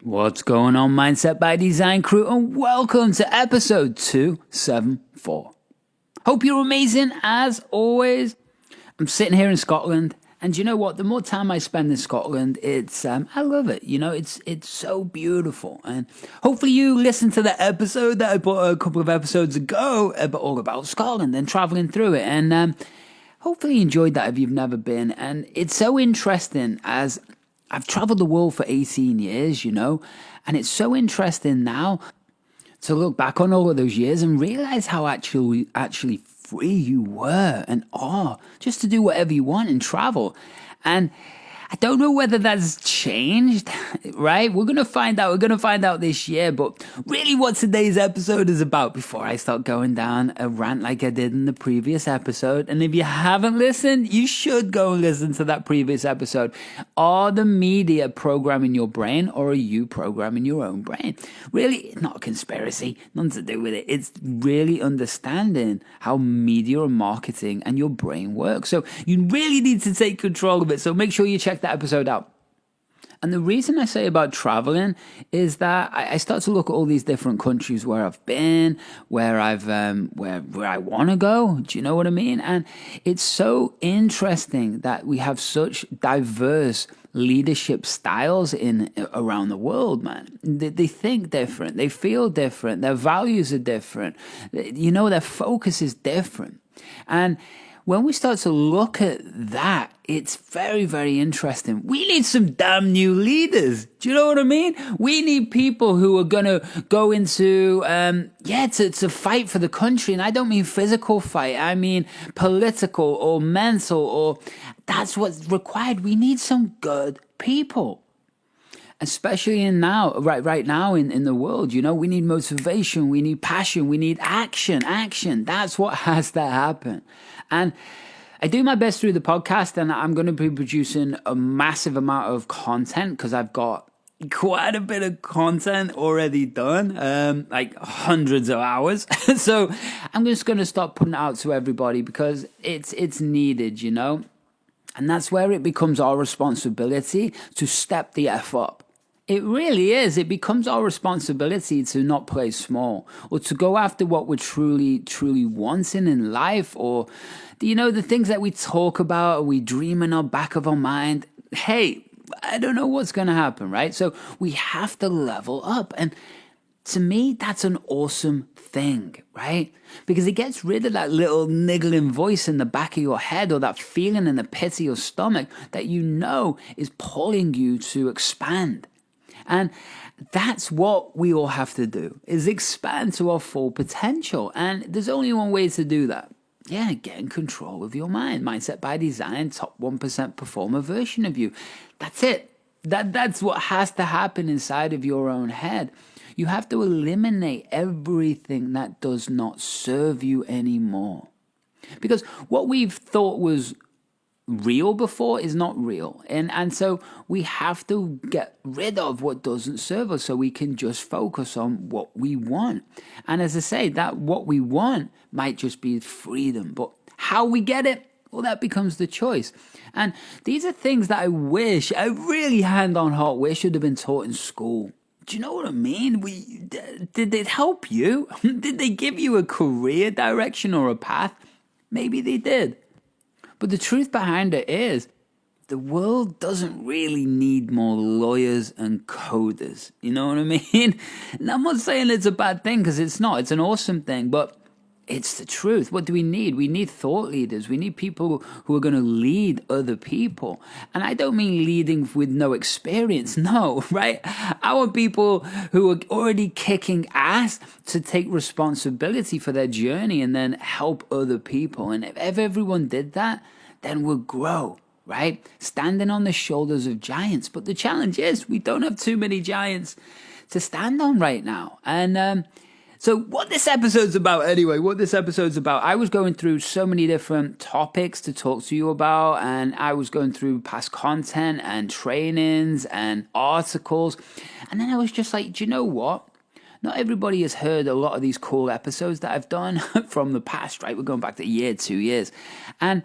What's going on, Mindset by Design crew, and welcome to episode 274. Hope you're amazing as always. I'm sitting here in Scotland, and you know what? The more time I spend in Scotland, I love it. You know, it's so beautiful, and hopefully you listened to the episode that I put a couple of episodes ago, all about Scotland and traveling through it, and hopefully you enjoyed that if you've never been. And it's so interesting as I've traveled the world for 18 years, you know, and it's so interesting now to look back on all of those years and realize how actually free you were and are just to do whatever you want and travel. And I don't know whether that's changed, right? We're going to find out. We're going to find out this year. But really what today's episode is about, before I start going down a rant like I did in the previous episode, and if you haven't listened, you should go and listen to that previous episode. Are the media programming your brain, or are you programming your own brain? Really, not a conspiracy, nothing to do with it. It's really understanding how media and marketing and your brain work. So you really need to take control of it. So make sure you check that episode out. And the reason I say about traveling is that I start to look at all these different countries where I've been, where where I want to go. Do you know what I mean? And it's so interesting that we have such diverse leadership styles around the world, man. They think different, they feel different, their values are different. You know, their focus is different. And when we start to look at that, it's very, very interesting. We need some damn new leaders. Do you know what I mean? We need people who are going to go into, to fight for the country. And I don't mean physical fight. I mean political or mental, or that's what's required. We need some good people. Especially right now in the world, you know, we need motivation, we need passion, we need action. That's what has to happen. And I do my best through the podcast, and I'm going to be producing a massive amount of content because I've got quite a bit of content already done, like hundreds of hours. So I'm just going to start putting it out to everybody because it's needed, you know. And that's where it becomes our responsibility to step the F up. It really is. It becomes our responsibility to not play small, or to go after what we're truly wanting in life, or, you know, the things that we talk about or we dream in our back of our mind. Hey, I don't know what's going to happen, right? So we have to level up. And to me, that's an awesome thing, right? Because it gets rid of that little niggling voice in the back of your head, or that feeling in the pit of your stomach that you know is pulling you to expand. And that's what we all have to do, is expand to our full potential. And there's only one way to do that. Yeah, get in control of your mind. Mindset by Design, top 1% performer version of you. That's it. That's what has to happen inside of your own head. You have to eliminate everything that does not serve you anymore. Because what we've thought was real before is not real. And so we have to get rid of what doesn't serve us so we can just focus on what we want. And as I say, that what we want might just be freedom, but how we get it, well, that becomes the choice. And these are things that I really hand on heart wish should have been taught in school. Do you know what I mean? Did it help you? Did they give you a career direction or a path? Maybe they did. But the truth behind it is, the world doesn't really need more lawyers and coders. You know what I mean? And I'm not saying it's a bad thing, because it's not. It's an awesome thing, but it's the truth. What do we need? We need thought leaders. We need people who are going to lead other people. And I don't mean leading with no experience. No, right? I want people who are already kicking ass to take responsibility for their journey and then help other people. And if everyone did that, then we'll grow, right? Standing on the shoulders of giants. But the challenge is we don't have too many giants to stand on right now. And so what this episode's about anyway, I was going through so many different topics to talk to you about, and I was going through past content and trainings and articles. And then I was just like, do you know what? Not everybody has heard a lot of these cool episodes that I've done from the past, right? We're going back to a year, 2 years. And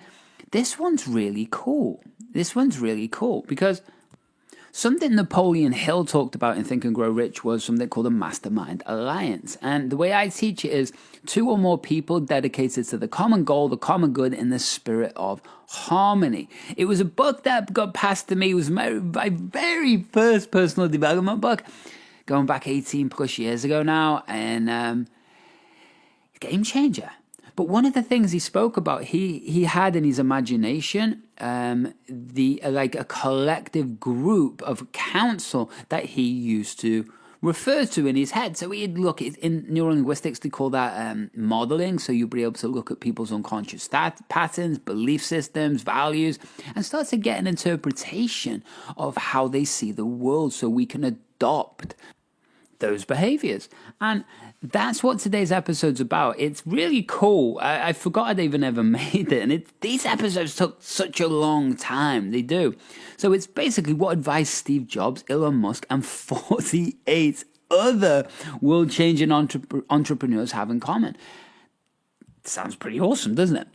this one's really cool. Because Something Napoleon Hill talked about in Think and Grow Rich was something called a mastermind alliance. And the way I teach it is 2 or more people dedicated to the common goal, the common good, in the spirit of harmony. It was a book that got passed to me. It was my very first personal development book, going back 18 plus years ago now, and game changer. But one of the things he spoke about, he had in his imagination a collective group of counsel that he used to refer to in his head. So he'd look at, in neurolinguistics, they call that modeling. So you'll be able to look at people's unconscious patterns, belief systems, values, and start to get an interpretation of how they see the world so we can adopt those behaviors. And that's what today's episode's about. It's really cool. I forgot I'd even ever made it. And these episodes took such a long time. They do. So it's basically what advice Steve Jobs, Elon Musk, and 48 other world-changing entrepreneurs have in common. Sounds pretty awesome, doesn't it?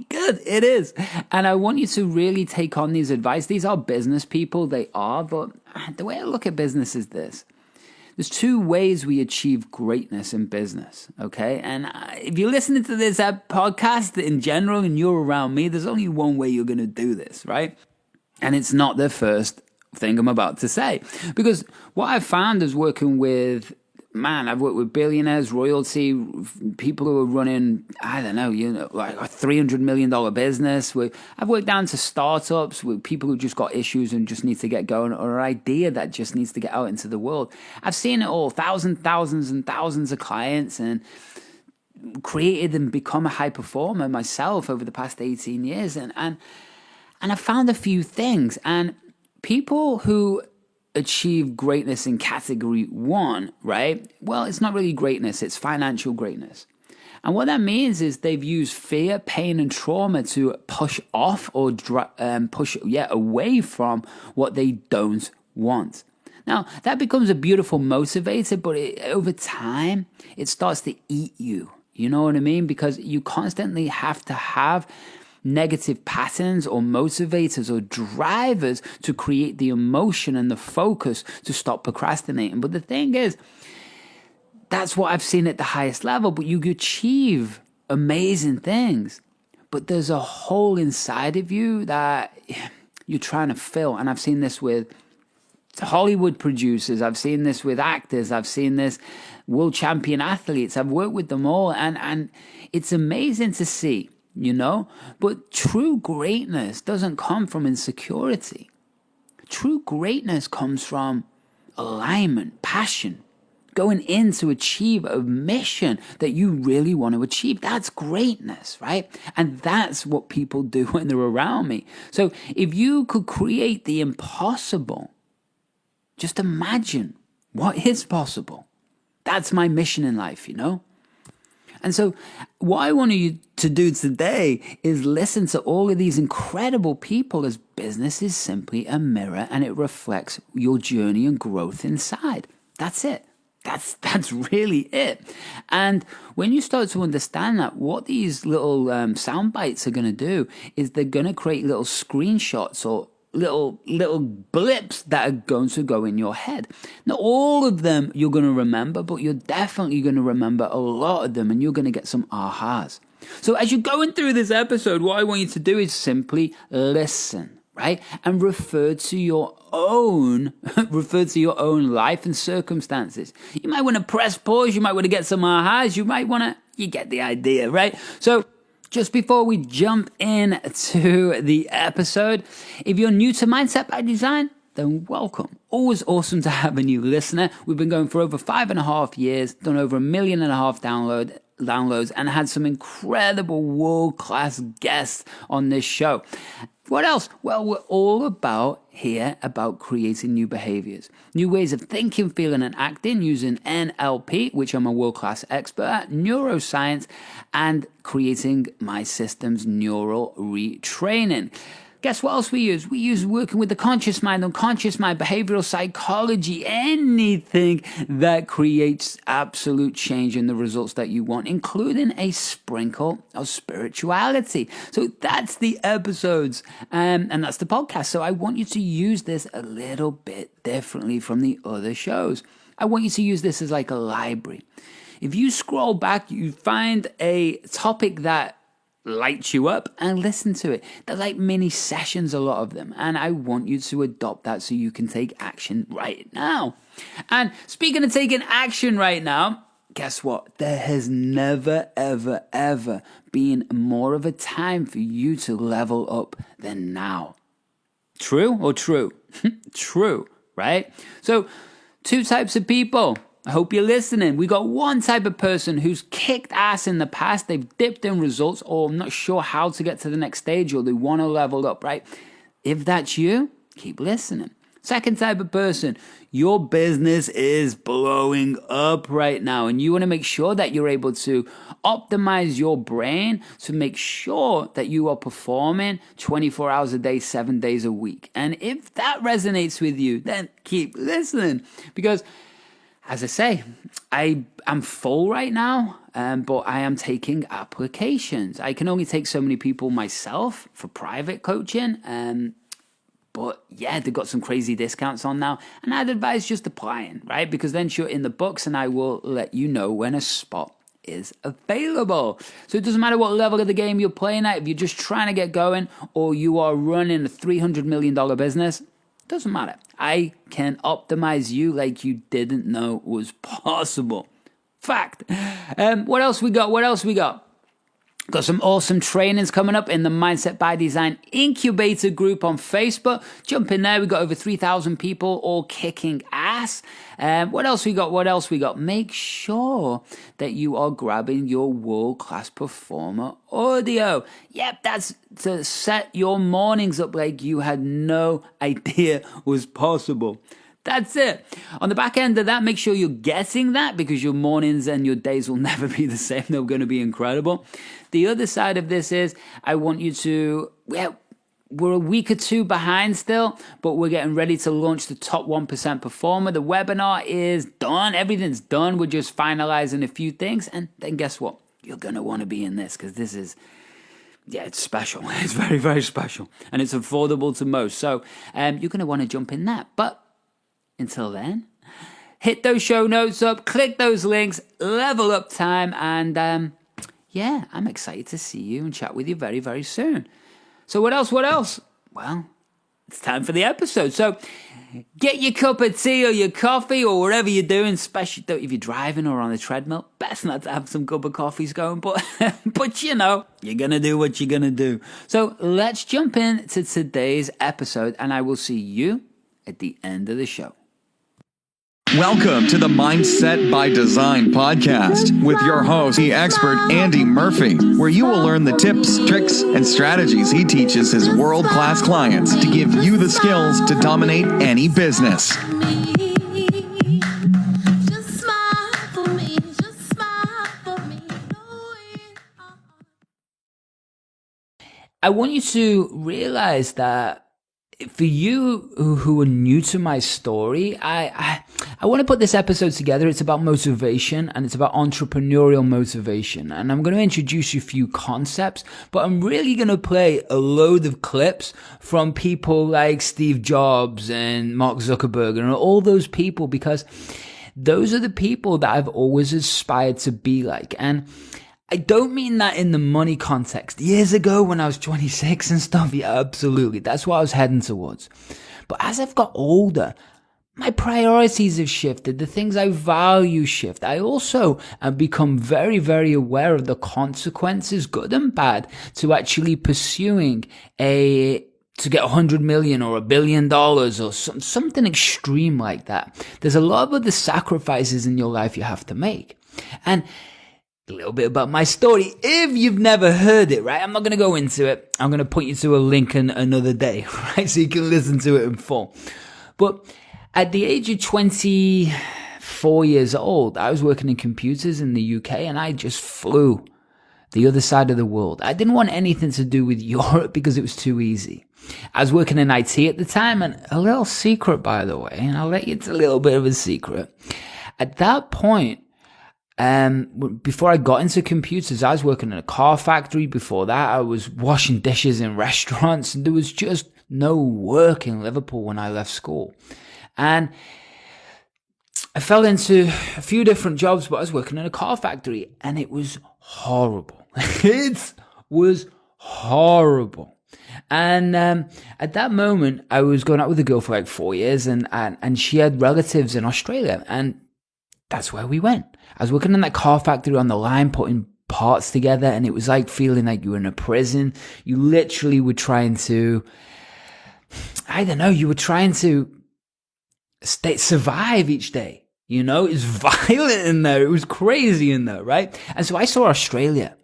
Good, it is. And I want you to really take on these advice. These are business people. They are. But the way I look at business is this. There's 2 ways we achieve greatness in business, okay? And if you're listening to this podcast in general and you're around me, there's only one way you're going to do this, right? And it's not the first thing I'm about to say. Because what I've found is working with, I've worked with billionaires, royalty, people who are running, like a $300 million business. I've worked down to startups with people who just got issues and just need to get going, or an idea that just needs to get out into the world. I've seen it all, thousands and thousands of clients, and created and become a high performer myself over the past 18 years. And I found a few things. And people who achieve greatness in category 1, right? Well, it's not really greatness, it's financial greatness. And what that means is they've used fear, pain, and trauma to push off or push away from what they don't want. Now, that becomes a beautiful motivator, but over time, it starts to eat you. You know what I mean? Because you constantly have to have negative patterns or motivators or drivers to create the emotion and the focus to stop procrastinating. But the thing is, that's what I've seen at the highest level, but you achieve amazing things. But there's a hole inside of you that you're trying to fill. And I've seen this with Hollywood producers, I've seen this with actors, I've seen this world champion athletes, I've worked with them all, and it's amazing to see. But true greatness doesn't come from insecurity. True greatness comes from alignment, passion, going in to achieve a mission that you really want to achieve. That's greatness, right? And that's what people do when they're around me. So if you could create the impossible, just imagine what is possible. That's my mission in life, And so what I want you to do today is listen to all of these incredible people, as business is simply a mirror and it reflects your journey and growth inside. That's it. That's really it. And when you start to understand that, what these little sound bites are going to do is they're going to create little screenshots or little blips that are going to go in your head. Now, all of them you're going to remember, but you're definitely going to remember a lot of them, and you're going to get some ahas. So as you're going through this episode, what I want you to do is simply listen, right? And refer to your own life and circumstances. You might want to press pause. You might want to get some ahas. You get the idea, right? So just before we jump into the episode, if you're new to Mindset by Design, then welcome. Always awesome to have a new listener. We've been going for over 5.5 years, done over 1.5 million downloads, and had some incredible world-class guests on this show. What else? Well, we're all about creating new behaviors, new ways of thinking, feeling, and acting using NLP, which I'm a world-class expert at, neuroscience, and creating my system's neural retraining. guess what else we use? We use working with the conscious mind, unconscious mind, behavioral psychology, anything that creates absolute change in the results that you want, including a sprinkle of spirituality. So that's the episodes, and that's the podcast. So I want you to use this a little bit differently from the other shows. I want you to use this as like a library. If you scroll back, you find a topic that lights you up and listen to it. They're like mini sessions, a lot of them. And I want you to adopt that so you can take action right now. And speaking of taking action right now, guess what? There has never, ever, ever been more of a time for you to level up than now. True or true? True, right? So, two types of people. I hope you're listening. We got one type of person who's kicked ass in the past. They've dipped in results, or I'm not sure how to get to the next stage, or they want to level up, right? If that's you, keep listening. Second type of person, your business is blowing up right now, and you want to make sure that you're able to optimize your brain to make sure that you are performing 24 hours a day, 7 days a week. And if that resonates with you, then keep listening, because as I say, I'm full right now, but I am taking applications. I can only take so many people myself for private coaching, but yeah, they've got some crazy discounts on now, and I'd advise just applying, right? Because then you're in the books, and I will let you know when a spot is available. So it doesn't matter what level of the game you're playing at. If you're just trying to get going, or you are running a $300 million business, doesn't matter. I can optimize you like you didn't know was possible. Fact. What else we got? Got some awesome trainings coming up in the Mindset by Design Incubator group on Facebook. Jump in there. We got over 3,000 people all kicking ass. What else we got? Make sure that you are grabbing your world-class performer audio. Yep, that's to set your mornings up like you had no idea was possible. That's it. On the back end of that, make sure you're getting that, because your mornings and your days will never be the same. They're going to be incredible. The other side of this is I want you to, we're a week or two behind still, but we're getting ready to launch the Top 1% Performer. The webinar is done. Everything's done. We're just finalizing a few things. And then guess what? You're going to want to be in this, because this is, it's special. It's very, very special. And it's affordable to most. So you're going to want to jump in that. But until then, hit those show notes up, click those links, level up time, and I'm excited to see you and chat with you very, very soon. So what else? Well, it's time for the episode. So get your cup of tea or your coffee or whatever you're doing, especially if you're driving or on a treadmill. Best not to have some cup of coffees going, but you're going to do what you're going to do. So let's jump into today's episode, and I will see you at the end of the show. Welcome to the Mindset by Design podcast with your host, the expert Andy Murphy, where you will learn the tips, tricks, and strategies he teaches his world-class clients to give you the skills to dominate any business. I want you to realize that for you who are new to my story, I want to put this episode together. It's about motivation, and it's about entrepreneurial motivation. And I'm going to introduce you a few concepts, but I'm really going to play a load of clips from people like Steve Jobs and Mark Zuckerberg and all those people, because those are the people that I've always aspired to be like. And I don't mean that in the money context. Years ago when I was 26 and stuff, yeah, absolutely. That's what I was heading towards. But as I've got older, my priorities have shifted. The things I value shift. I also have become very, very aware of the consequences, good and bad, to actually pursuing to get 100 million or $1 billion or something extreme like that. There's a lot of other sacrifices in your life you have to make. And a little bit about my story, if you've never heard it, right? I'm not going to go into it. I'm going to point you to a link another day, right? So you can listen to it in full. But at the age of 24 years old, I was working in computers in the UK, and I just flew. the other side of the world. I didn't want anything to do with Europe because it was too easy. I was working in IT at the time, and a little secret, by the way, and I'll let you into a little bit of a secret. At that point, before I got into computers, I was working in a car factory. Before that, I was washing dishes in restaurants, and there was just no work in Liverpool when I left school. And I fell into a few different jobs, but I was working in a car factory, and it was horrible. It was horrible. And at that moment, I was going out with a girl for like 4 years, and she had relatives in Australia, and that's where we went. I was working in that car factory on the line, putting parts together, and it was like feeling like you were in a prison. You literally were trying to, you were trying to survive each day. You know, it's violent in there. It was crazy in there, right? And so I saw Australia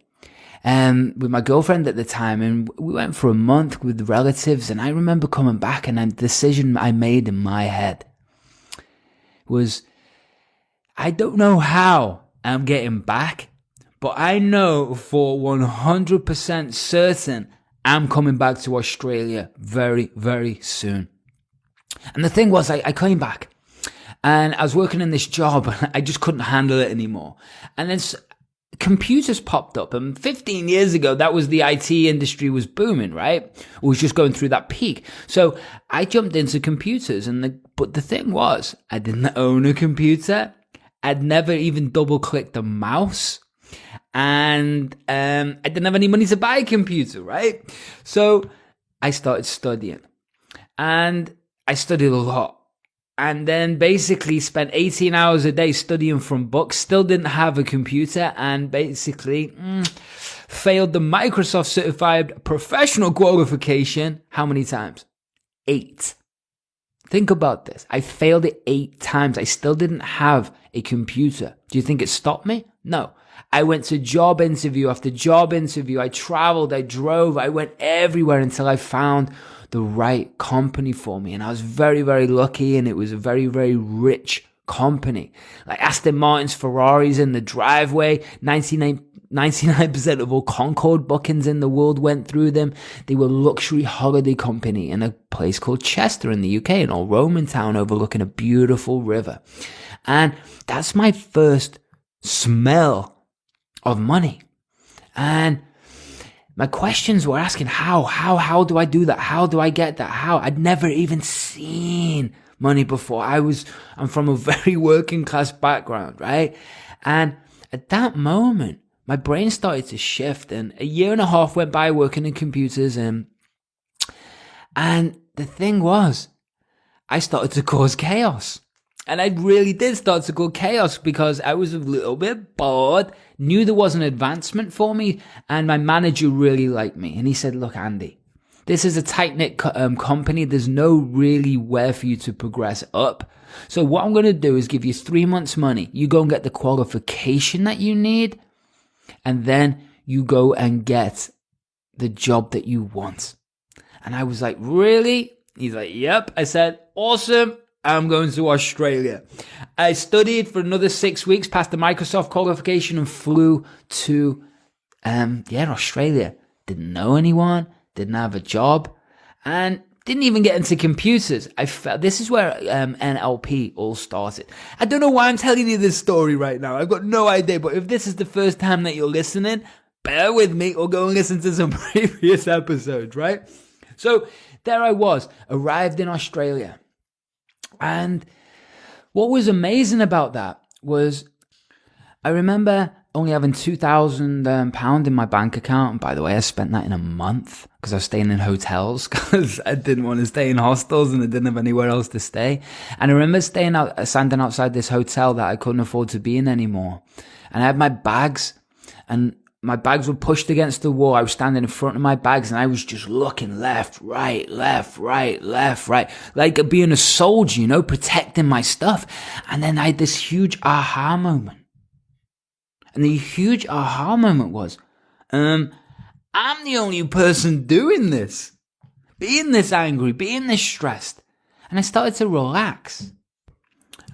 with my girlfriend at the time, and we went for a month with relatives, and I remember coming back, and the decision I made in my head was, I don't know how I'm getting back, but I know for 100% certain I'm coming back to Australia very, very soon. And the thing was, I came back, and I was working in this job, and I just couldn't handle it anymore. And then computers popped up, and 15 years ago, that was the IT industry was booming, right? It was just going through that peak. So I jumped into computers, but the thing was, I didn't own a computer. I'd never even double-clicked a mouse, and I didn't have any money to buy a computer, right? So I started studying, and I studied a lot. And then basically spent 18 hours a day studying from books, still didn't have a computer, and basically failed the Microsoft certified professional qualification. How many times? 8. Think about this. I failed it 8 times. I still didn't have a computer. Do you think it stopped me? No. I went to job interview after job interview. I traveled, I drove, I went everywhere until I found the right company for me. And I was very, very lucky, and it was a very, very rich company. Like Aston Martin's, Ferraris in the driveway, 99% of all Concorde bookings in the world went through them. They were a luxury holiday company in a place called Chester in the UK, an old Roman town overlooking a beautiful river. And that's my first smell of money. And my questions were asking, how do I do that? How do I get that? How? I'd never even seen money before. I'm from a very working class background, right? And at that moment, my brain started to shift, and a year and a half went by working in computers, and the thing was, I started to cause chaos. And I really did start to cause chaos because I was a little bit bored, knew there was an advancement for me, and my manager really liked me. And he said, look, Andy, this is a tight-knit company. There's no really where for you to progress up. So what I'm going to do is give you 3 months money. You go and get the qualification that you need, and then you go and get the job that you want. And I was like, really? He's like, yep. I said, awesome. I'm going to Australia. I studied for another 6 weeks, passed the Microsoft qualification, and flew to, Australia. Didn't know anyone, didn't have a job, and didn't even get into computers. This is where NLP all started. I don't know why I'm telling you this story right now. I've got no idea, but if this is the first time that you're listening, bear with me or go and listen to some previous episodes, right? So there I was, arrived in Australia. And what was amazing about that was I remember only having £2,000 in my bank account. And by the way, I spent that in a month because I was staying in hotels because I didn't want to stay in hostels and I didn't have anywhere else to stay. And I remember standing outside this hotel that I couldn't afford to be in anymore. And I had my bags, and my bags were pushed against the wall. I was standing in front of my bags, and I was just looking left, right, like being a soldier, protecting my stuff. And then I had this huge aha moment. And the huge aha moment was, I'm the only person doing this, being this angry, being this stressed. And I started to relax.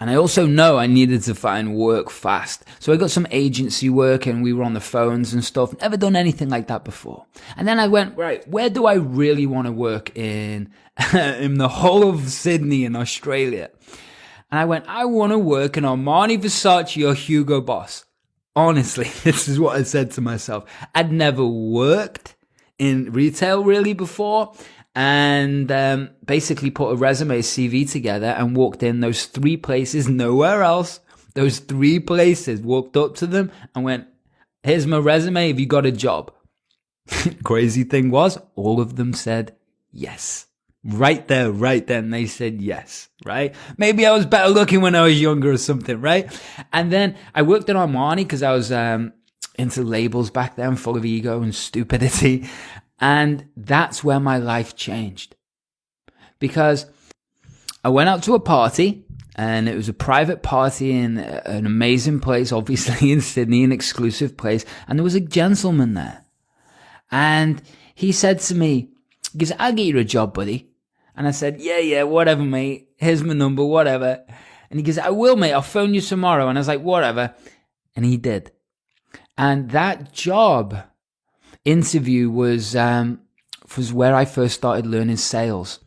And I also know I needed to find work fast. So I got some agency work and we were on the phones and stuff. Never done anything like that before. And then I went, right, where do I really want to work in the whole of Sydney in Australia? And I went, I want to work in Armani, Versace or Hugo Boss. Honestly, this is what I said to myself. I'd never worked in retail really before. And basically put a resume, CV together and walked in those 3 places, nowhere else. Those 3 places, walked up to them and went, here's my resume, have you got a job? Crazy thing was, all of them said yes. Right there, right then, they said yes, right? Maybe I was better looking when I was younger or something, right? And then I worked at Armani because I was into labels back then, full of ego and stupidity. And that's where my life changed. Because I went out to a party, and it was a private party in an amazing place, obviously in Sydney, an exclusive place. And there was a gentleman there. And he said to me, he goes, I'll get you a job, buddy. And I said, yeah, whatever, mate. Here's my number, whatever. And he goes, I will, mate. I'll phone you tomorrow. And I was like, whatever. And he did. And that job interview was where I first started learning sales.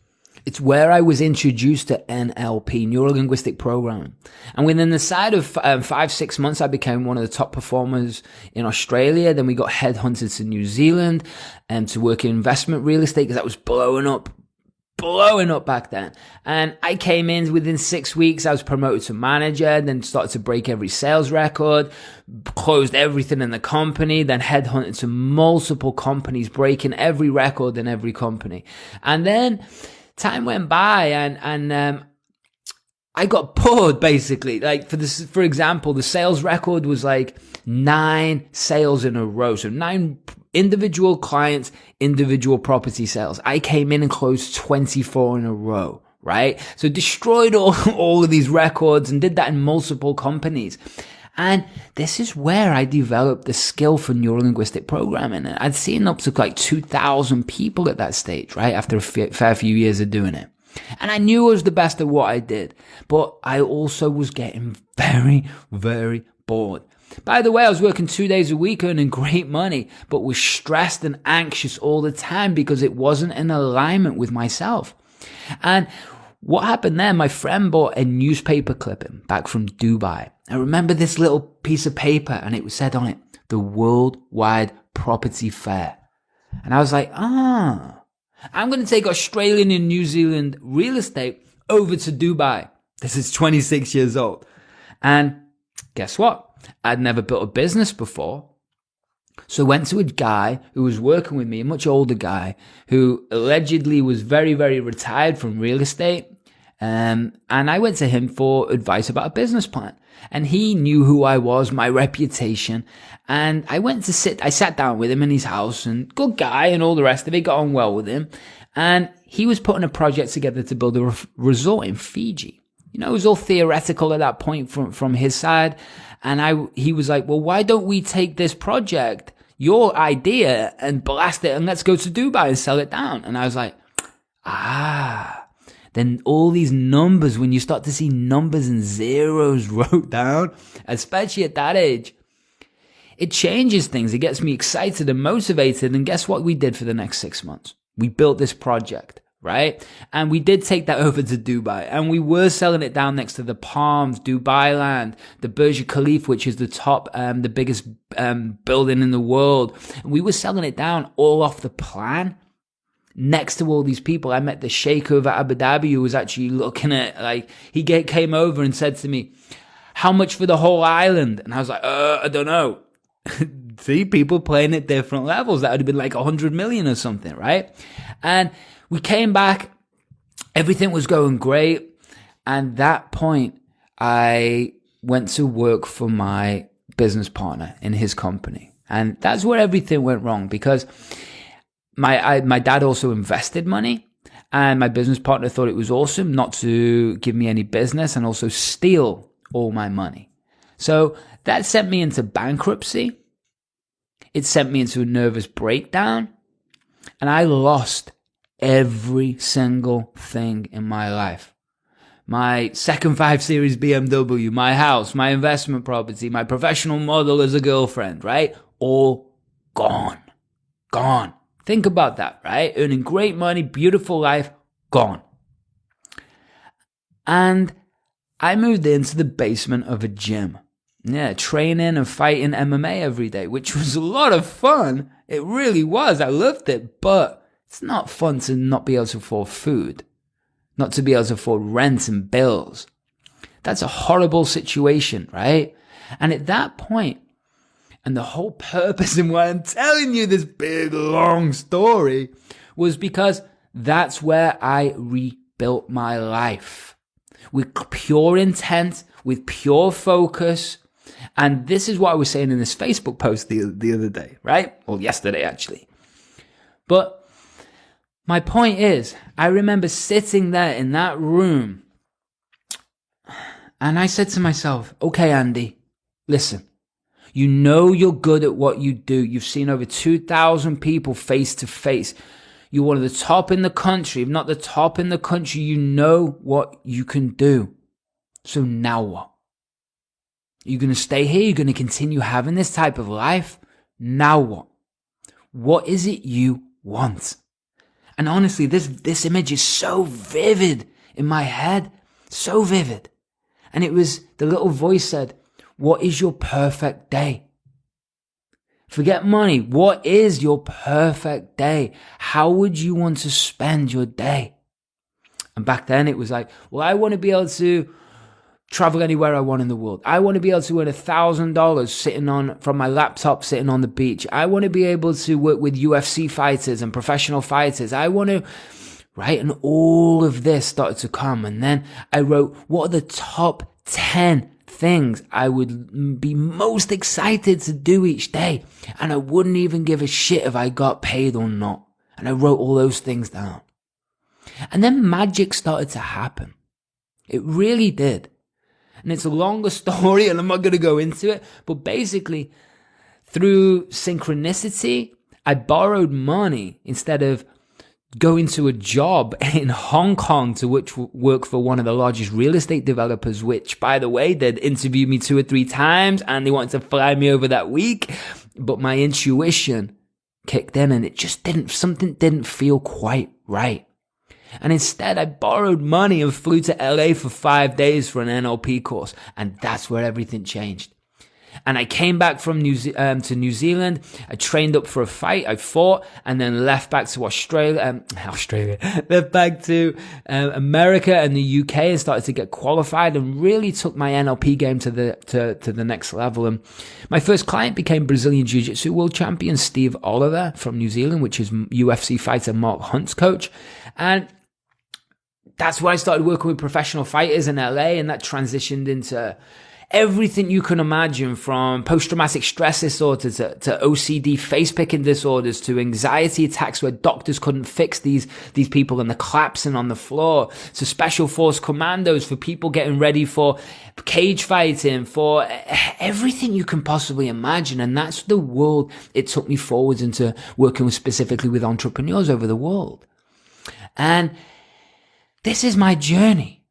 It's where I was introduced to NLP, Neuro-Linguistic Programming. And within the side of 5-6 months, I became one of the top performers in Australia. Then we got headhunted to New Zealand to work in investment real estate because that was blowing up back then. And I came in within 6 weeks. I was promoted to manager, then started to break every sales record, closed everything in the company, then headhunted to multiple companies, breaking every record in every company. And then time went by and I got bored basically. Like for example, the sales record was like 9 sales in a row. So 9 individual clients, individual property sales. I came in and closed 24 in a row, right? So destroyed all of these records and did that in multiple companies. And this is where I developed the skill for neuro-linguistic programming. And I'd seen up to like 2,000 people at that stage, right? After a fair few years of doing it. And I knew I was the best at what I did, but I also was getting very, very bored. By the way, I was working 2 days a week, earning great money, but was stressed and anxious all the time because it wasn't in alignment with myself. And what happened there, my friend bought a newspaper clipping back from Dubai. I remember this little piece of paper and it said on it, the Worldwide Property Fair. And I was like, I'm going to take Australian and New Zealand real estate over to Dubai. This is 26 years old. And guess what? I'd never built a business before. So I went to a guy who was working with me, a much older guy, who allegedly was very, very retired from real estate. And I went to him for advice about a business plan. And he knew who I was, my reputation. And I sat down with him in his house, and good guy and all the rest of it, got on well with him. And he was putting a project together to build a resort in Fiji. You know, it was all theoretical at that point from his side. And he was like, well, why don't we take this project, your idea, and blast it and let's go to Dubai and sell it down? And I was like, then all these numbers, when you start to see numbers and zeros wrote down, especially at that age, it changes things. It gets me excited and motivated. And guess what we did for the next 6 months? We built this project, right? And we did take that over to Dubai, and we were selling it down next to the Palms, Dubai Land, the Burj Khalifa, which is the biggest building in the world. And we were selling it down all off the plan. Next to all these people, I met the Sheikh over Abu Dhabi who was actually looking at, like, he came over and said to me, how much for the whole island? And I was like, I don't know. See, people playing at different levels. That would have been like 100 million or something, right? And we came back. Everything was going great. And that point, I went to work for my business partner in his company. And that's where everything went wrong, because my dad also invested money, and my business partner thought it was awesome not to give me any business and also steal all my money. So that sent me into bankruptcy. It sent me into a nervous breakdown, and I lost every single thing in my life. my second 5 Series BMW, my house, my investment property, my professional model as a girlfriend, right? All gone. Gone. Think about that, right? Earning great money, beautiful life, gone. And I moved into the basement of a gym. Yeah, training and fighting MMA every day, which was a lot of fun. It really was. I loved it, but it's not fun to not be able to afford food, not to be able to afford rent and bills. That's a horrible situation, right? And at that point, and the whole purpose in why I'm telling you this big, long story was because that's where I rebuilt my life. With pure intent, with pure focus. And this is what I was saying in this Facebook post the other day, right? Well, yesterday, actually. But my point is, I remember sitting there in that room and I said to myself, okay, Andy, listen. You know you're good at what you do. You've seen over 2,000 people face to face. You're one of the top in the country. If not the top in the country, you know what you can do. So now what? You're going to stay here? You're going to continue having this type of life? Now what? What is it you want? And honestly, this image is so vivid in my head. So vivid. And it was, the little voice said, what is your perfect day? Forget money. What is your perfect day? How would you want to spend your day? And back then it was like, well, I want to be able to travel anywhere I want in the world. I want to be able to earn $1,000 sitting from my laptop, sitting on the beach. I want to be able to work with UFC fighters and professional fighters. I want to, right? And all of this started to come. And then I wrote, what are the top 10 things I would be most excited to do each day? And I wouldn't even give a shit if I got paid or not. And I wrote all those things down. And then magic started to happen. It really did. And it's a longer story and I'm not going to go into it. But basically, through synchronicity, I borrowed money instead of going to a job in Hong Kong to work for one of the largest real estate developers, which, by the way, they'd interviewed me 2 or 3 times and they wanted to fly me over that week. But my intuition kicked in and something didn't feel quite right. And instead, I borrowed money and flew to LA for 5 days for an NLP course. And that's where everything changed. And I came back from to New Zealand. I trained up for a fight. I fought and then left back to Australia, left back to America and the UK and started to get qualified and really took my NLP game to the next level. And my first client became Brazilian Jiu-Jitsu world champion Steve Oliver from New Zealand, which is UFC fighter Mark Hunt's coach. And that's where I started working with professional fighters in LA, and that transitioned into everything you can imagine, from post-traumatic stress disorder to OCD face-picking disorders to anxiety attacks where doctors couldn't fix these people and they're collapsing on the floor, to special force commandos, for people getting ready for cage fighting, for everything you can possibly imagine. And that's the world it took me forwards into working specifically with entrepreneurs over the world. And this is my journey.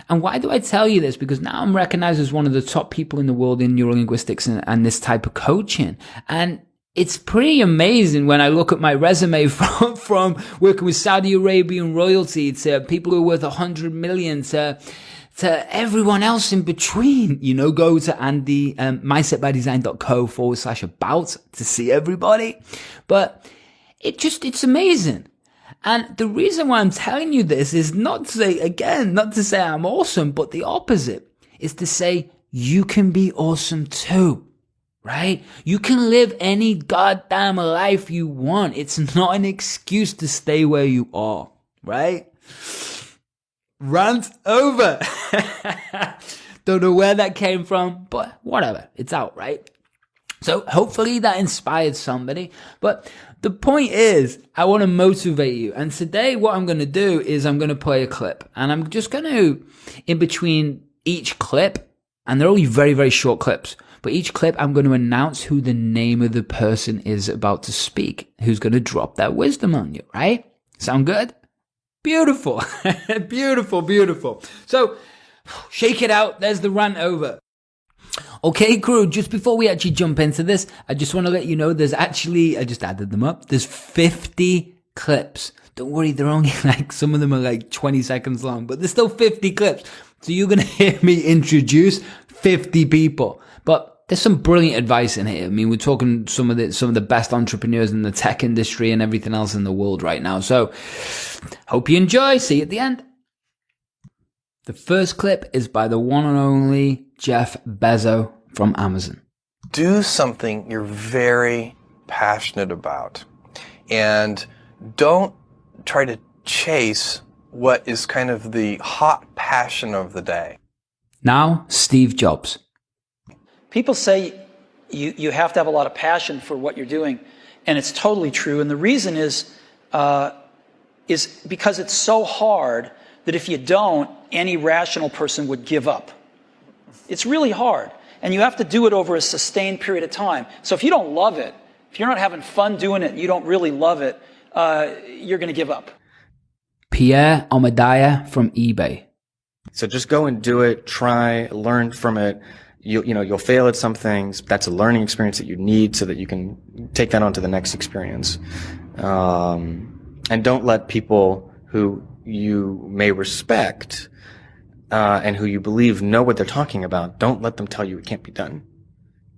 And why do I tell you this? Because now I'm recognized as one of the top people in the world in neurolinguistics and this type of coaching. And it's pretty amazing when I look at my resume from working with Saudi Arabian royalty to people who are worth 100 million to everyone else in between. You know, go to mindsetbydesign.co/about to see everybody. But it's amazing. And the reason why I'm telling you this is not to say I'm awesome, but the opposite is to say you can be awesome too, right? You can live any goddamn life you want. It's not an excuse to stay where you are, right? Rant over. Don't know where that came from, but whatever. It's out, right? So hopefully that inspired somebody. But the point is, I want to motivate you. And today what I'm going to do is I'm going to play a clip. And I'm just going to, in between each clip, and they're only very, very short clips, but each clip I'm going to announce who the name of the person is about to speak, who's going to drop that wisdom on you, right? Sound good? Beautiful. Beautiful, beautiful. So, shake it out. There's the rant over. Okay, crew, just before we actually jump into this, I just want to let you know there's actually, I just added them up, there's 50 clips. Don't worry, they're only like, some of them are like 20 seconds long, but there's still 50 clips. So you're going to hear me introduce 50 people. But there's some brilliant advice in here. I mean, we're talking some of the best entrepreneurs in the tech industry and everything else in the world right now. So hope you enjoy. See you at the end. The first clip is by the one and only Jeff Bezos from Amazon. Do something you're very passionate about, and don't try to chase what is kind of the hot passion of the day. Now, Steve Jobs. People say you have to have a lot of passion for what you're doing, and it's totally true. And the reason is because it's so hard that if you don't, any rational person would give up. It's really hard, and you have to do it over a sustained period of time. So if you don't love it, if you're not having fun doing it, you don't really love it, you're going to give up. Pierre Omidyar from eBay. So just go and do it, try, learn from it. You'll fail at some things. That's a learning experience that you need so that you can take that on to the next experience. And don't let people who you may respect and who you believe know what they're talking about, don't let them tell you it can't be done.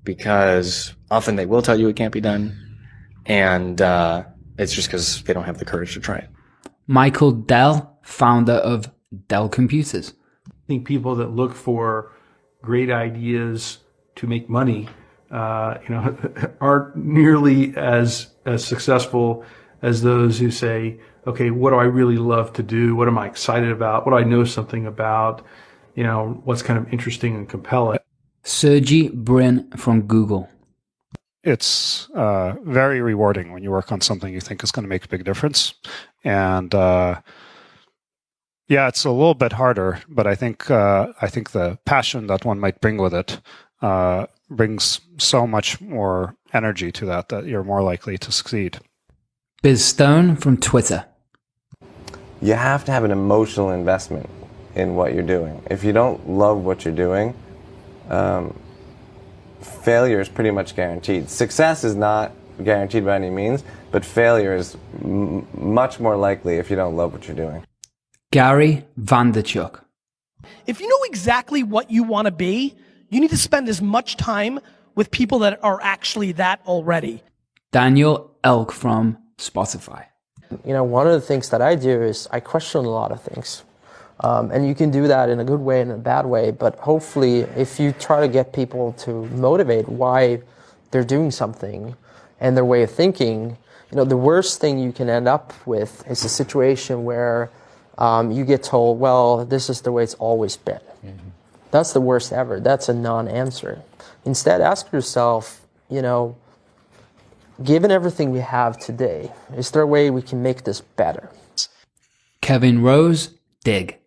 Because often they will tell you it can't be done, and it's just because they don't have the courage to try it. Michael Dell, founder of Dell Computers. I think people that look for great ideas to make money, aren't nearly as successful as those who say, okay, what do I really love to do? What am I excited about? What do I know something about? What's kind of interesting and compelling? Sergey Brin from Google. It's very rewarding when you work on something you think is going to make a big difference. And it's a little bit harder, but I think the passion that one might bring with it brings so much more energy to that you're more likely to succeed. Biz Stone from Twitter. You have to have an emotional investment in what you're doing. If you don't love what you're doing, failure is pretty much guaranteed. Success is not guaranteed by any means, but failure is much more likely if you don't love what you're doing. Gary Vaynerchuk. If you know exactly what you want to be, you need to spend as much time with people that are actually that already. Daniel Elk from Spotify. One of the things that I do is I question a lot of things. And you can do that in a good way and a bad way, but hopefully if you try to get people to motivate why they're doing something and their way of thinking, the worst thing you can end up with is a situation where you get told, well, this is the way it's always been. Mm-hmm. That's the worst ever. That's a non-answer. Instead, ask yourself, given everything we have today, is there a way we can make this better? Kevin Rose, Dig.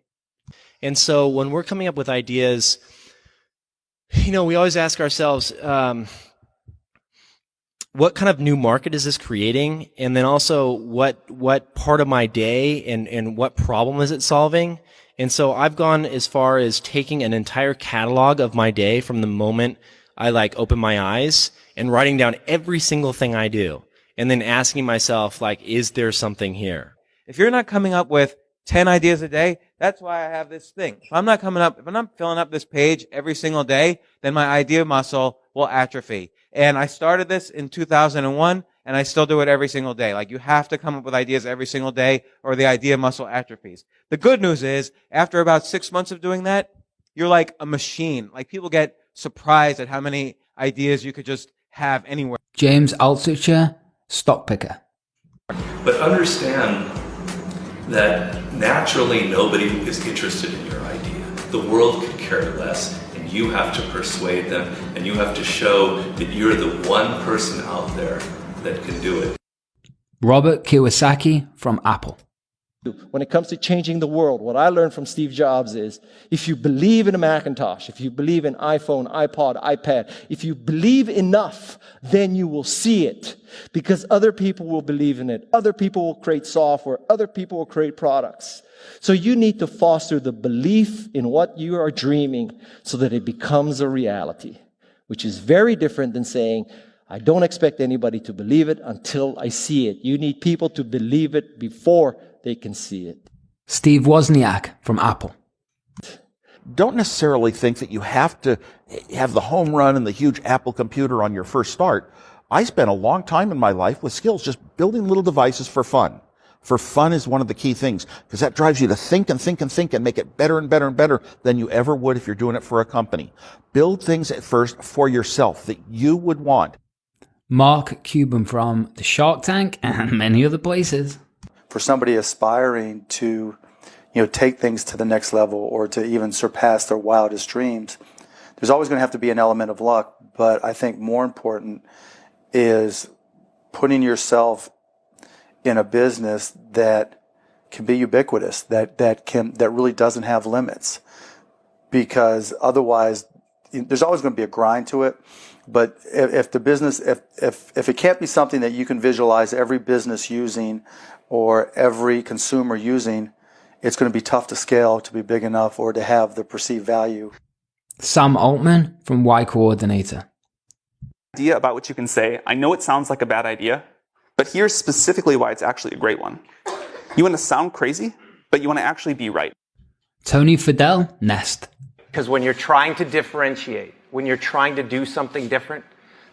And so when we're coming up with ideas, we always ask ourselves, what kind of new market is this creating? And then also what part of my day and what problem is it solving? And so I've gone as far as taking an entire catalog of my day from the moment I open my eyes and writing down every single thing I do. And then asking myself, is there something here? If you're not coming up with 10 ideas a day, that's why I have this thing. If I'm not filling up this page every single day, then my idea muscle will atrophy. And I started this in 2001, and I still do it every single day. You have to come up with ideas every single day, or the idea muscle atrophies. The good news is, after about 6 months of doing that, you're like a machine. People get surprised at how many ideas you could just have anywhere. James Altucher, Stock Picker. But understand that naturally nobody is interested in your idea. The world could care less, and you have to persuade them, and you have to show that you're the one person out there that can do it. Robert Kiyosaki from Apple. When it comes to changing the world, what I learned from Steve Jobs is, if you believe in a Macintosh, if you believe in iPhone, iPod, iPad, if you believe enough, then you will see it. Because other people will believe in it. Other people will create software. Other people will create products. So you need to foster the belief in what you are dreaming so that it becomes a reality, which is very different than saying, I don't expect anybody to believe it until I see it. You need people to believe it before they can see it. Steve Wozniak from Apple. Don't necessarily think that you have to have the home run and the huge Apple computer on your first start. I spent a long time in my life with skills just building little devices for fun. For fun is one of the key things, because that drives you to think and think and think and make it better and better and better than you ever would if you're doing it for a company. Build things at first for yourself that you would want. Mark Cuban from the Shark Tank and many other places. For somebody aspiring to, take things to the next level or to even surpass their wildest dreams, there's always going to have to be an element of luck. But I think more important is putting yourself in a business that can be ubiquitous, that really doesn't have limits. Because otherwise, there's always going to be a grind to it. But if the business, if it can't be something that you can visualize every business using or every consumer using, it's going to be tough to scale to be big enough or to have the perceived value. Sam Altman from Y Coordinator. Idea about what you can say. I know it sounds like a bad idea, but here's specifically why it's actually a great one. You want to sound crazy, but you want to actually be right. Tony Fadell, Nest. Because when you're trying to differentiate, when you're trying to do something different,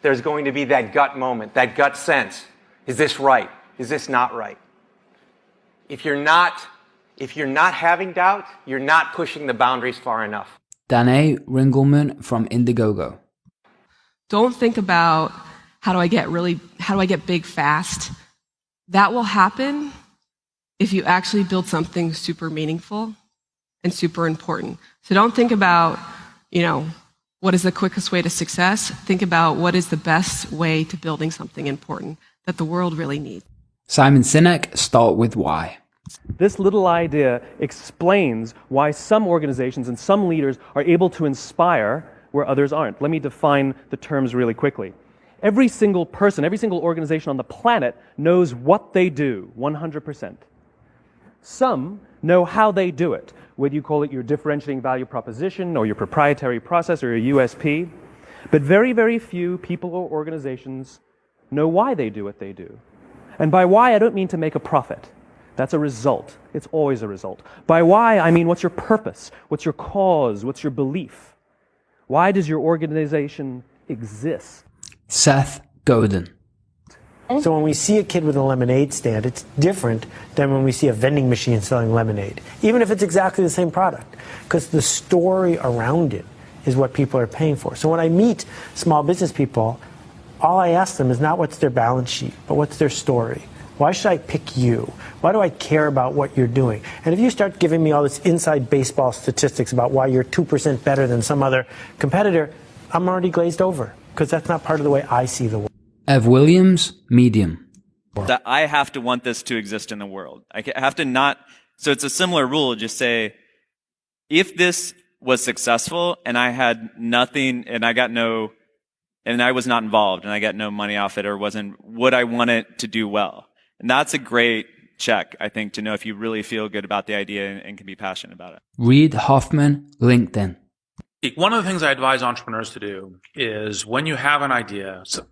there's going to be that gut moment, that gut sense. Is this right? Is this not right? If you're not having doubt, you're not pushing the boundaries far enough. Danae Ringelman from Indiegogo. Don't think about how do I get big fast. That will happen if you actually build something super meaningful and super important. So don't think about, what is the quickest way to success? Think about what is the best way to building something important that the world really needs. Simon Sinek, Start With Why. This little idea explains why some organizations and some leaders are able to inspire where others aren't. Let me define the terms really quickly. Every single person, every single organization on the planet knows what they do, 100%. Some know how they do it, whether you call it your differentiating value proposition or your proprietary process or your USP. But very, very few people or organizations know why they do what they do. And by why, I don't mean to make a profit. That's a result. It's always a result. By why, I mean what's your purpose? What's your cause? What's your belief? Why does your organization exist? Seth Godin. So when we see a kid with a lemonade stand, it's different than when we see a vending machine selling lemonade, even if it's exactly the same product, because the story around it is what people are paying for. So when I meet small business people, all I ask them is not what's their balance sheet, but what's their story. Why should I pick you? Why do I care about what you're doing? And if you start giving me all this inside baseball statistics about why you're 2% better than some other competitor, I'm already glazed over, because that's not part of the way I see the world. Ev Williams, Medium. That I have to want this to exist in the world. I have to not, so it's a similar rule, just say, if this was successful and I had nothing and I was not involved and I got no money off it or would I want it to do well? And that's a great check, I think, to know if you really feel good about the idea and can be passionate about it. Reid Hoffman, LinkedIn. One of the things I advise entrepreneurs to do is when you have an idea, so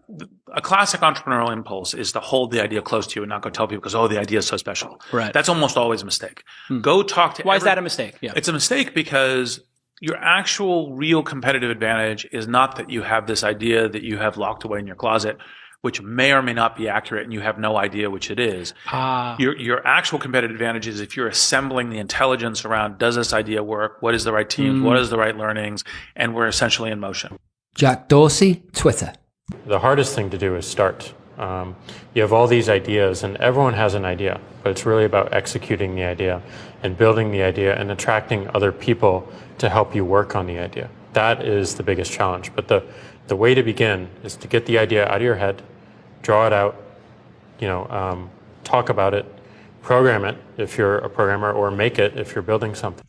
a classic entrepreneurial impulse is to hold the idea close to you and not go tell people because, the idea is so special. Right. That's almost always a mistake. Go talk to Why is that a mistake? Yeah. It's a mistake because your actual real competitive advantage is not that you have this idea that you have locked away in your closet, which may or may not be accurate and you have no idea which it is. Your actual competitive advantage is if you're assembling the intelligence around, does this idea work? What is the right team? What is the right learnings? And we're essentially in motion. Jack Dorsey, Twitter. The hardest thing to do is start. You have all these ideas and everyone has an idea, but it's really about executing the idea and building the idea and attracting other people to help you work on the idea. That is the biggest challenge. But the way to begin is to get the idea out of your head, draw it out, talk about it, program it if you're a programmer, or make it if you're building something.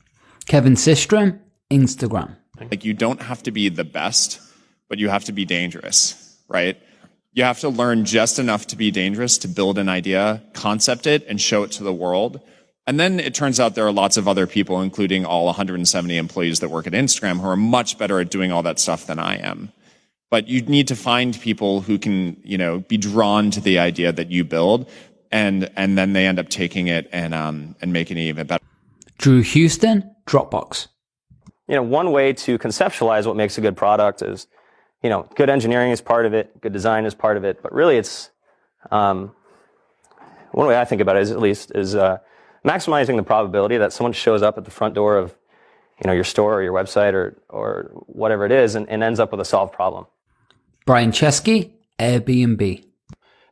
Kevin Systrom, Instagram. Like, you don't have to be the best, but you have to be dangerous, right? You have to learn just enough to be dangerous to build an idea, concept it, and show it to the world. And then it turns out there are lots of other people, including all 170 employees that work at Instagram, who are much better at doing all that stuff than I am. But you need to find people who can, be drawn to the idea that you build, and then they end up taking it and making it even better. Drew Houston, Dropbox. One way to conceptualize what makes a good product is, good engineering is part of it, good design is part of it, but really it's, one way I think about it is maximizing the probability that someone shows up at the front door of, your store or your website or whatever it is and ends up with a solved problem. Brian Chesky, Airbnb.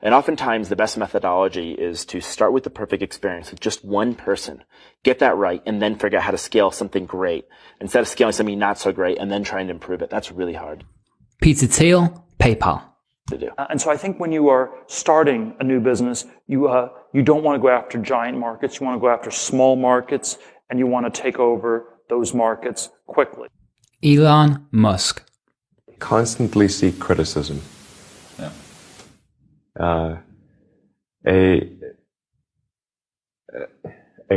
And oftentimes the best methodology is to start with the perfect experience with just one person, get that right, and then figure out how to scale something great instead of scaling something not so great and then trying to improve it. That's really hard Peter Thiel, PayPal. to do. And so I think when you are starting a new business, you don't want to go after giant markets. You want to go after small markets, and you want to take over those markets quickly. Elon Musk. Constantly seek criticism. A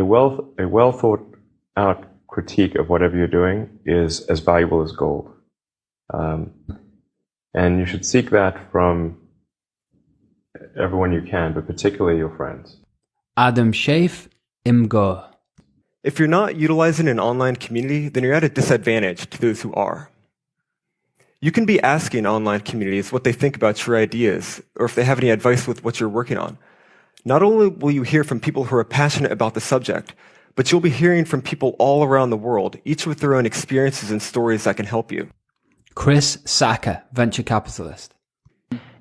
well thought out critique of whatever you're doing is as valuable as gold. And you should seek that from everyone you can, but particularly your friends. Adam Schaaf, Imgur. If you're not utilizing an online community, then you're at a disadvantage to those who are. You can be asking online communities what they think about your ideas, or if they have any advice with what you're working on. Not only will you hear from people who are passionate about the subject, but you'll be hearing from people all around the world, each with their own experiences and stories that can help you. Chris Sacca, venture capitalist.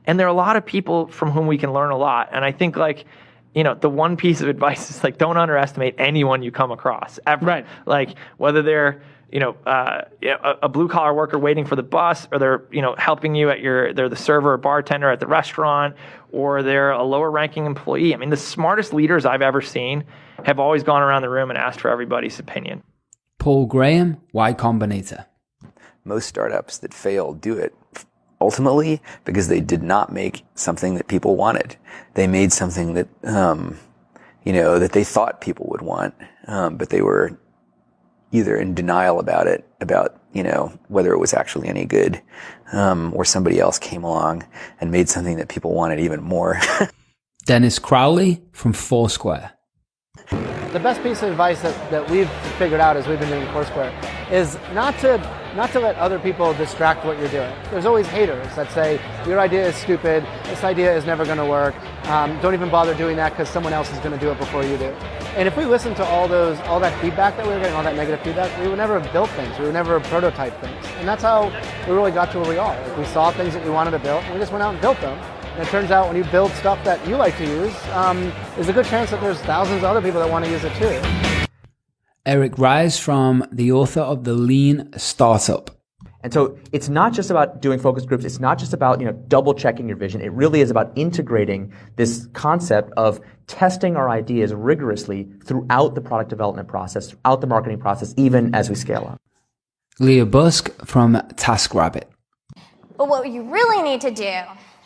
And there are a lot of people from whom we can learn a lot. And I think the one piece of advice is don't underestimate anyone you come across ever. Right. Like whether they're, a blue collar worker waiting for the bus, or they're, helping you they're the server or bartender at the restaurant, or they're a lower ranking employee. I mean, the smartest leaders I've ever seen have always gone around the room and asked for everybody's opinion. Paul Graham, Y Combinator. Most startups that fail do it ultimately because they did not make something that people wanted. They made something that, that they thought people would want, but they were either in denial about it, whether it was actually any good, or somebody else came along and made something that people wanted even more. Dennis Crowley from Foursquare. The best piece of advice that we've figured out as we've been doing Foursquare is not to let other people distract what you're doing. There's always haters that say, your idea is stupid, this idea is never going to work, don't even bother doing that because someone else is going to do it before you do. And if we listened to all that feedback that we were getting, all that negative feedback, we would never have built things, we would never have prototyped things. And that's how we really got to where we are. Like, we saw things that we wanted to build, and we just went out and built them. And it turns out when you build stuff that you like to use, there's a good chance that there's thousands of other people that want to use it too. Eric Ries, from the author of The Lean Startup. And so it's not just about doing focus groups. It's not just about double checking your vision. It really is about integrating this concept of testing our ideas rigorously throughout the product development process, throughout the marketing process, even as we scale up. Leah Busk from TaskRabbit. But what you really need to do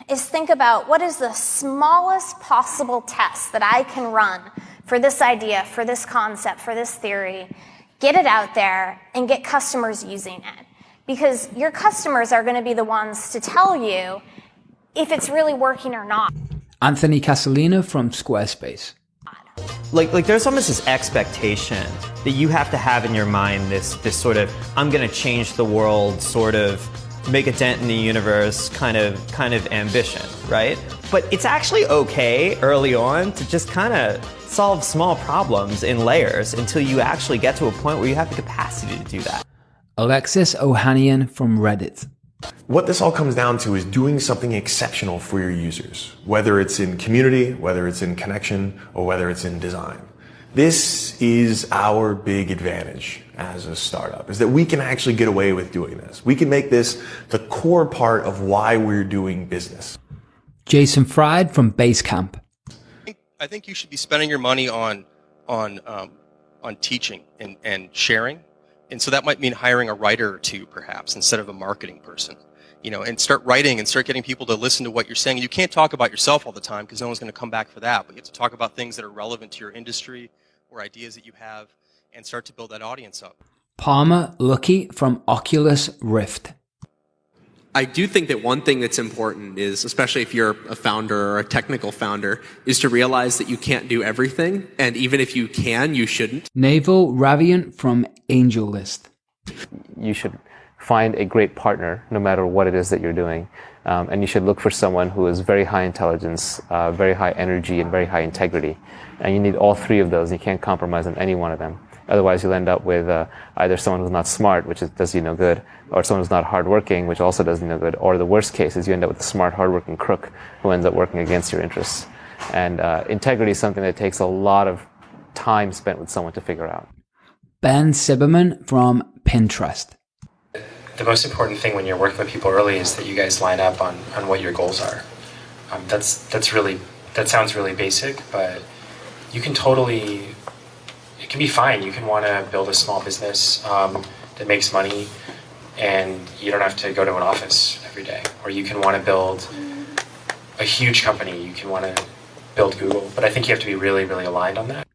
is think about what is the smallest possible test that I can run for this idea, for this concept, for this theory, get it out there, and get customers using it. Because your customers are going to be the ones to tell you if it's really working or not. Anthony Casalina from Squarespace. Like there's almost this expectation that you have to have in your mind this sort of, I'm going to change the world, sort of make a dent in the universe kind of ambition, right? But it's actually okay early on to just kind of solve small problems in layers until you actually get to a point where you have the capacity to do that. Alexis Ohanian from Reddit. What this all comes down to is doing something exceptional for your users, whether it's in community, whether it's in connection, or whether it's in design. This is our big advantage as a startup, is that we can actually get away with doing this. We can make this the core part of why we're doing business. Jason Fried from Basecamp. I think you should be spending your money on teaching and sharing. And so that might mean hiring a writer or two, perhaps, instead of a marketing person. And start writing and start getting people to listen to what you're saying. You can't talk about yourself all the time because no one's going to come back for that. But you have to talk about things that are relevant to your industry or ideas that you have and start to build that audience up. Palmer Luckey from Oculus Rift. I do think that one thing that's important is, especially if you're a founder or a technical founder, is to realize that you can't do everything. And even if you can, you shouldn't. Naval Ravian from AngelList. You should find a great partner, no matter what it is that you're doing. And you should look for someone who is very high intelligence, very high energy, and very high integrity. And you need all three of those. You can't compromise on any one of them. Otherwise, you'll end up with either someone who's not smart, which does you no good, or someone who's not hardworking, which also does you no good. Or the worst case is you end up with a smart, hardworking crook who ends up working against your interests. And integrity is something that takes a lot of time spent with someone to figure out. Ben Sibberman from Pinterest. The most important thing when you're working with people early is that you guys line up on what your goals are. That sounds really basic, but you can totally, it can be fine. You can want to build a small business that makes money and you don't have to go to an office every day. Or you can want to build a huge company. You can want to build Google. But I think you have to be really, really aligned on that.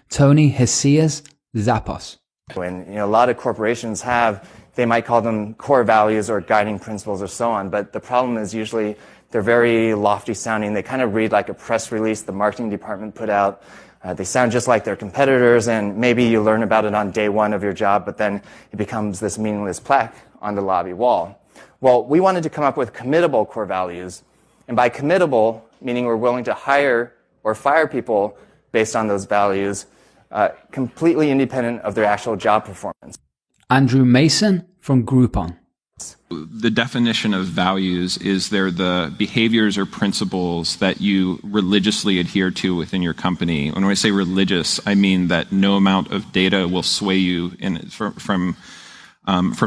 Tony Hesias Zappos. When a lot of corporations have, they might call them core values or guiding principles or so on, but the problem is usually they're very lofty sounding. They kind of read like a press release the marketing department put out. They sound just like their competitors, and maybe you learn about it on day one of your job, but then it becomes this meaningless plaque on the lobby wall. Well, we wanted to come up with committable core values, and by committable, meaning we're willing to hire or fire people based on those values, completely independent of their actual job performance. Andrew Mason from Groupon. The definition of values is they're the behaviors or principles that you religiously adhere to within your company. And when I say religious, I mean that no amount of data will sway you from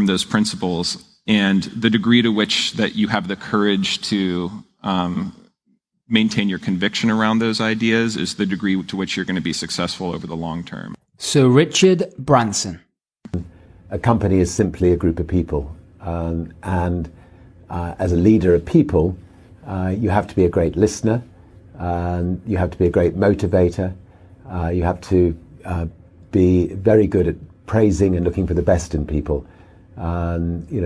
those principles. And the degree to which that you have the courage to maintain your conviction around those ideas is the degree to which you're going to be successful over the long term. Sir Richard Branson. A company is simply a group of people. As a leader of people, you have to be a great listener, you have to be a great motivator, you have to be very good at praising and looking for the best in people.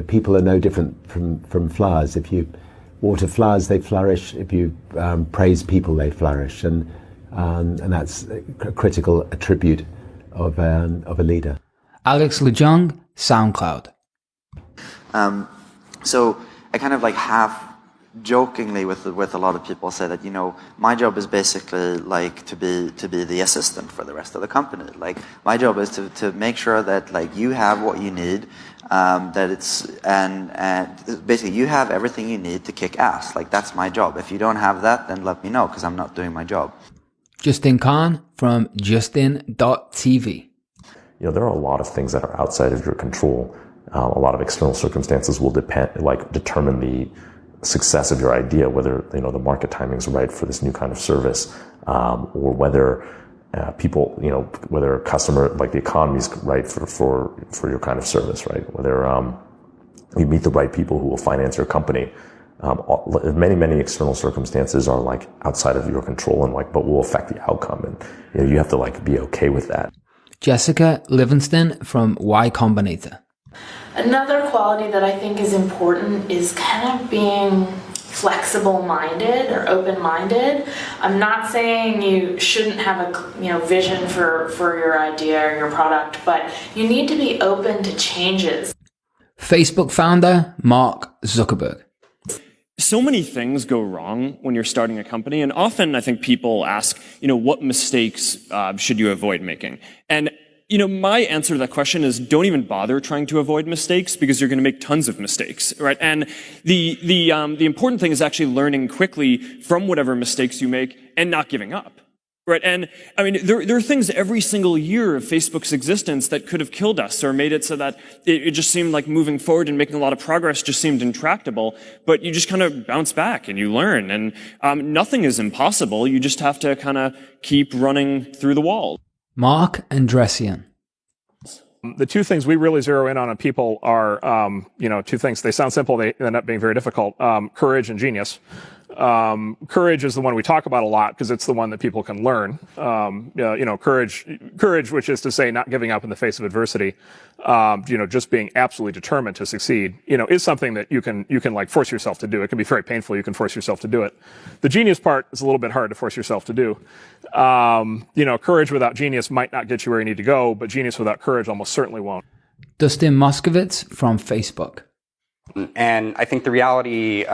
People are no different from flowers. If you water flowers, they flourish. If you praise people, they flourish. And that's a critical attribute of a leader. Alex Lejeune, SoundCloud. So I kind of like half jokingly with a lot of people say that, my job is basically like to be the assistant for the rest of the company. Like my job is to make sure that like you have what you need, that it's and basically you have everything you need to kick ass. Like that's my job. If you don't have that, then let me know because I'm not doing my job. Justin Kahn from Justin.tv. There are a lot of things that are outside of your control. A lot of external circumstances will determine the success of your idea, whether the market timing is right for this new kind of service, or whether people, whether a customer, like the economy is right for your kind of service, right? Whether you meet the right people who will finance your company. Many external circumstances are like outside of your control and but will affect the outcome, and you have to be okay with that. Jessica Livingston from Y Combinator. Another quality that I think is important is kind of being flexible-minded or open-minded. I'm not saying you shouldn't have a vision for your idea or your product, but you need to be open to changes. Facebook founder Mark Zuckerberg. So many things go wrong when you're starting a company, and often I think people ask, what mistakes should you avoid making? And my answer to that question is don't even bother trying to avoid mistakes because you're going to make tons of mistakes, right? And the important thing is actually learning quickly from whatever mistakes you make and not giving up. Right, and I mean, there are things every single year of Facebook's existence that could have killed us or made it so that it just seemed like moving forward and making a lot of progress just seemed intractable. But you just kind of bounce back and you learn, and nothing is impossible. You just have to kind of keep running through the wall. Mark Andressian. The two things we really zero in on people are, two things. They sound simple, they end up being very difficult. Courage and genius. Courage is the one we talk about a lot because it's the one that people can learn. Courage, which is to say not giving up in the face of adversity, just being absolutely determined to succeed, is something that you can like force yourself to do. It can be very painful. You can force yourself to do it. The genius part is a little bit hard to force yourself to do. Courage without genius might not get you where you need to go, but genius without courage almost certainly won't. Dustin Moskovitz from Facebook. And I think the reality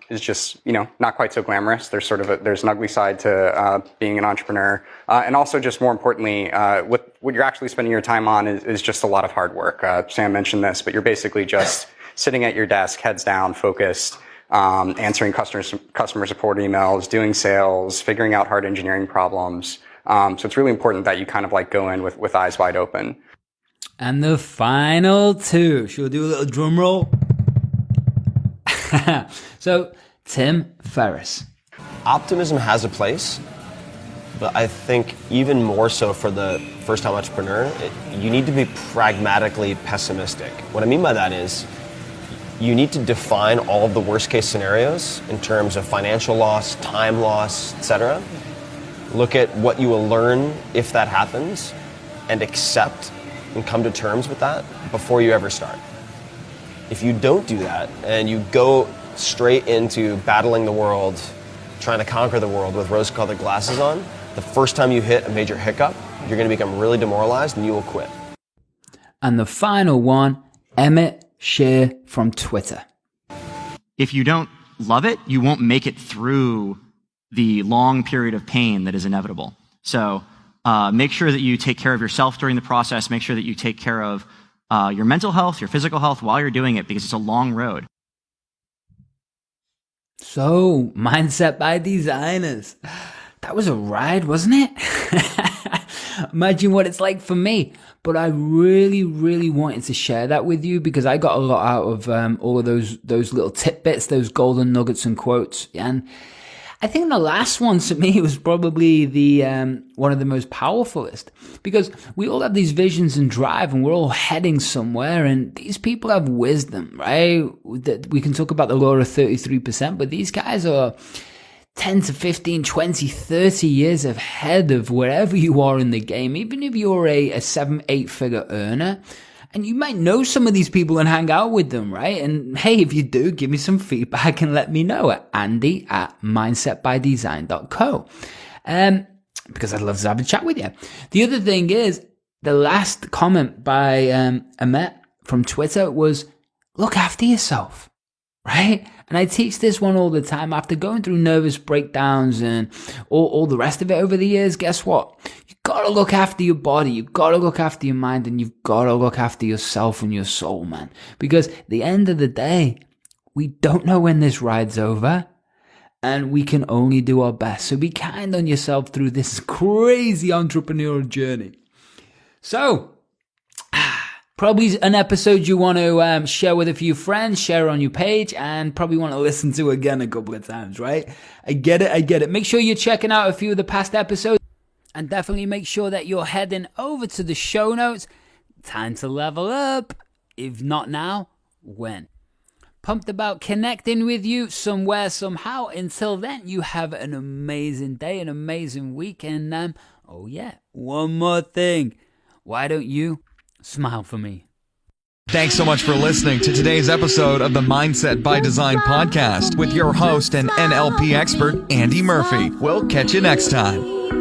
is just, not quite so glamorous. There's there's an ugly side to being an entrepreneur. And also just more importantly, what you're actually spending your time on is just a lot of hard work. Sam mentioned this, but you're basically just sitting at your desk, heads down, focused, answering customer support emails, doing sales, figuring out hard engineering problems. So it's really important that you kind of like go in with eyes wide open. And the final two. Should we do a little drum roll? So, Tim Ferriss. Optimism has a place, but I think even more so for the first-time entrepreneur, you need to be pragmatically pessimistic. What I mean by that is you need to define all of the worst-case scenarios in terms of financial loss, time loss, etc. Look at what you will learn if that happens and accept and come to terms with that before you ever start. If you don't do that and you go straight into battling the world, trying to conquer the world with rose-colored glasses on, the first time you hit a major hiccup, you're going to become really demoralized and you will quit. And the final one, Emmett Shear from Twitter. If you don't love it, you won't make it through the long period of pain that is inevitable. So make sure that you take care of yourself during the process. Make sure that you take care of your mental health, your physical health while you're doing it, because it's a long road. So, Mindset by Designers. That was a ride, wasn't it? Imagine what it's like for me. But I really, really wanted to share that with you because I got a lot out of all of those little tidbits, those golden nuggets and quotes. And I think the last one to me was probably the one of the most powerfulest, because we all have these visions and drive and we're all heading somewhere, and these people have wisdom, right? We can talk about the law of 33%, but these guys are 10 to 15, 20, 30 years ahead of wherever you are in the game, even if you're a 7-8 figure earner. And you might know some of these people and hang out with them, right? And hey, if you do, give me some feedback and let me know at andy@mindsetbydesign.co. Because I'd love to have a chat with you. The other thing is, the last comment by Amit from Twitter was, look after yourself, right? And I teach this one all the time. After going through nervous breakdowns and all the rest of it over the years, guess what? You've got to look after your body. You've got to look after your mind, and you've got to look after yourself and your soul, man. Because at the end of the day, we don't know when this ride's over, and we can only do our best. So be kind on yourself through this crazy entrepreneurial journey. So, probably an episode you want to share with a few friends, share on your page, and probably want to listen to again a couple of times, right? I get it. Make sure you're checking out a few of the past episodes, and definitely make sure that you're heading over to the show notes. Time to level up. If not now, when? Pumped about connecting with you somewhere, somehow. Until then, you have an amazing day, an amazing week, and oh yeah, one more thing. Why don't you smile for me? Thanks so much for listening to today's episode of the Mindset by Design podcast with your host and NLP expert, Andy Murphy. We'll catch you next time.